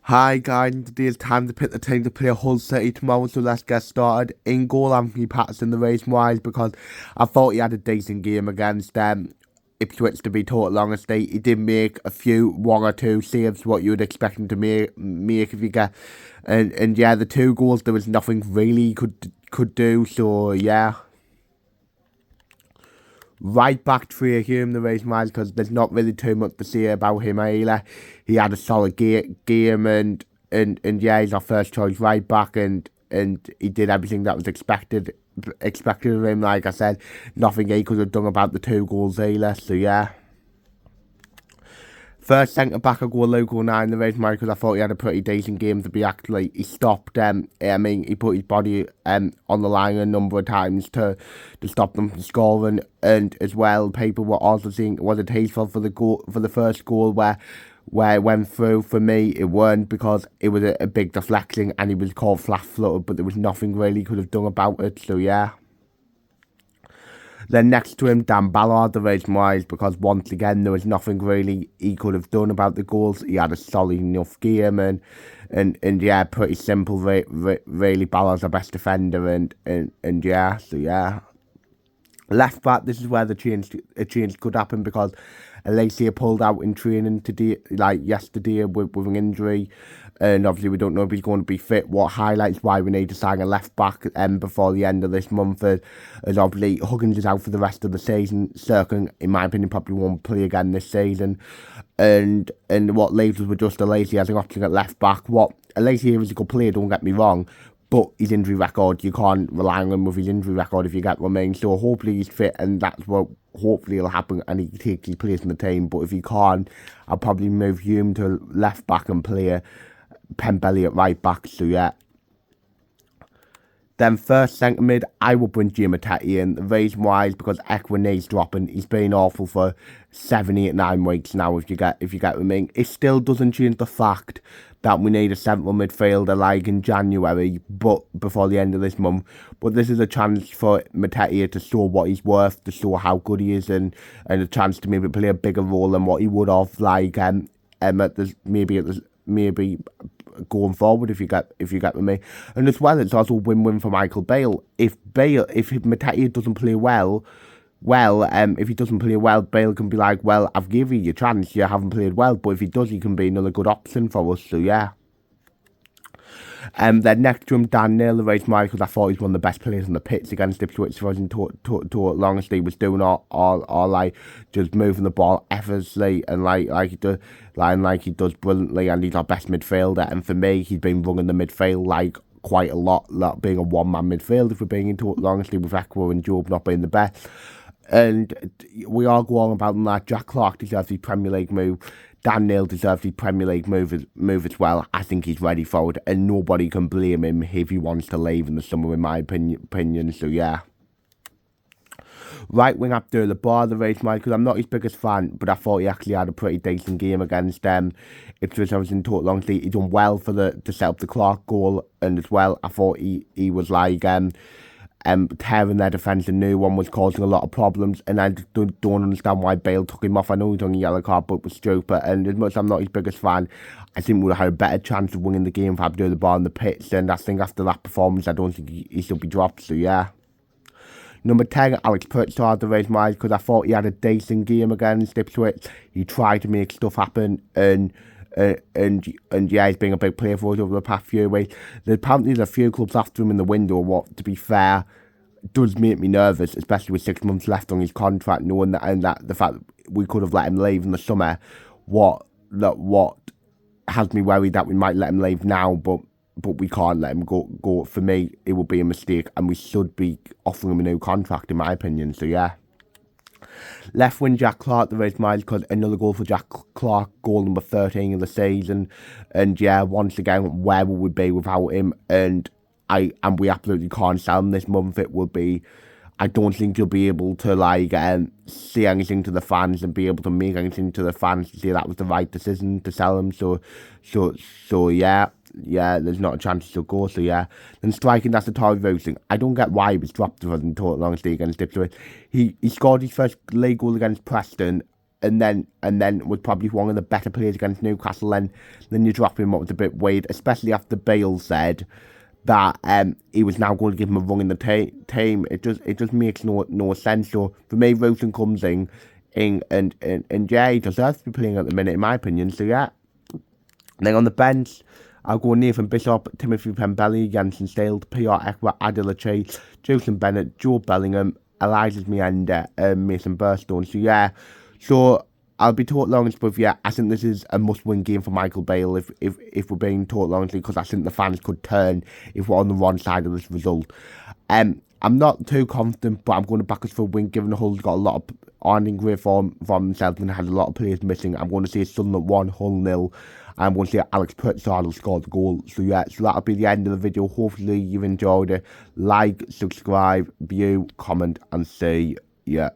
Hi guys, today it's time to pick the team to play Hull City tomorrow, so let's get started. In goal, Anthony Patterson, the race wise, because I thought he had a decent game against Ipswich, to be total honesty. He did make a few, one or two saves, what you would expect him to make if you get, and yeah, the two goals, there was nothing really he could do, so yeah. Right back Trey Hume, the race miles, because there's not really too much to say about him either. He had a solid game and yeah, he's our first choice right back and he did everything that was expected of him. Like I said, nothing he could have done about the two goals either. So yeah. First centre back, I go local 9 the race, because I thought he had a pretty decent game to be actually. He stopped, he put his body on the line a number of times to stop them from scoring. And as well, people were also saying, was it his fault for the first goal where it went through? For me, it weren't, because it was a big deflection and he was caught flat-footed, but there was nothing really he could have done about it, so yeah. Then next to him, Dan Ballard, the race wise, because once again, there was nothing really he could have done about the goals. He had a solid enough game and yeah, pretty simple, really. Ballard's our best defender and yeah, so yeah. Left back, this is where a change could happen, because Alacia pulled out in training today, yesterday, with an injury, and obviously we don't know if he's going to be fit. What highlights why we need to sign a left back before the end of this month, as obviously Huggins is out for the rest of the season. Serkin, in my opinion, probably won't play again this season, and what leaves us with just Alacia as an option at left back. What Alacia is a good player, don't get me wrong, but his injury record, you can't rely on him with his injury record, if you get what I mean. So hopefully he's fit, and that's what hopefully will happen, and he takes his place in the team. But if he can't, I'll probably move Hume to left back and play Pembelly at right back. So yeah. Then first centre mid, I will bring Jim Matete in. The reason why is because Ekwini's dropping. He's been awful for 7, 8, 9 weeks now, if you get what I mean. It still doesn't change the fact that we need a central midfielder like in January, but before the end of this month. But this is a chance for Matete to show what he's worth, to show how good he is, and a chance to maybe play a bigger role than what he would have, maybe going forward, if you get with me. And as well, it's also a win-win for Michael Bale. If Matete doesn't play if he doesn't play well, Bale can be like, well, I've given you a chance, you haven't played well, but if he does, he can be another good option for us, so yeah. Then next to him, Dan Neil, the race Michael, I thought he was one of the best players on the pitch against Ipswich. So in longest he was doing all like just moving the ball effortlessly and like he does brilliantly, and he's our best midfielder. And for me, he's been running the midfield like quite a lot being a one-man midfield, if we're being into it honestly, with Echo and Job not being the best. And we all go on about that. Jack Clark deserves his Premier League move. Dan Neil deserves his Premier League move as well. I think he's ready for it, and nobody can blame him if he wants to leave in the summer, in my opinion. So yeah. Right wing Abdul Bar, the race Michael. I'm not his biggest fan, but I thought he actually had a pretty decent game against them. Ipswich, I was in total honesty, he done well to set up the Clark goal, and as well, I thought he was like tearing their defence. The new one was causing a lot of problems, and I don't understand why Bale took him off. I know he's on a yellow card, but it was stupid. And as much as I'm not his biggest fan, I think we would have had a better chance of winning the game if Abdul the ball in the pitch. And I think after that performance, I don't think he should be dropped. So yeah. Number 10, Alex Pritchard, the race miles, because I thought he had a decent game against Ipswich. He tried to make stuff happen, and yeah, he's been a big player for us over the past few weeks. Apparently there's a few clubs after him in the window, what, to be fair, does make me nervous, especially with 6 months left on his contract, knowing that the fact that we could have let him leave in the summer, what has me worried that we might let him leave now, but we can't let him go. For me, it would be a mistake, and we should be offering him a new contract, in my opinion, so yeah. Left wing Jack Clark, the race miles, because another goal for Jack Clark, goal number 13 of the season. And yeah, once again, where would we be without him? And we absolutely can't sell him this month. It will be, I don't think you'll be able to say anything to the fans and be able to make anything to the fans to say that was the right decision to sell him. So yeah. Yeah, there's not a chance he'll go, so yeah. Then striking, that's the Tory Roasting. I don't get why he was dropped for in total honesty against Ipswich. He scored his first league goal against Preston, and then was probably one of the better players against Newcastle, then you drop him up with a bit weird, especially after Bale said that he was now going to give him a run in the team. It just makes no sense. So for me, Rosen comes in and yeah, he deserves to be playing at the minute, in my opinion. So yeah. And then on the bench, I'll go Nathan Bishop, Timothy Pembele, Jansen Stale, PR Ekwa, Adela Chase, Jason Bennett, Joe Bellingham, Elijah Mienda, Mason Burstone. So yeah, so I'll be totally honest with you. I think this is a must-win game for Michael Bale if we're being totally honest, because I think the fans could turn if we're on the wrong side of this result. I'm not too confident, but I'm going to back us for a win, given the Hull's got a lot of aren't in great form from themselves and had a lot of players missing. I'm going to say Sunderland 1, Hull 0. I'm going to say Alex Purtzard scored the goal. So yeah, so that'll be the end of the video. Hopefully you've enjoyed it. Like, subscribe, view, comment, and see ya.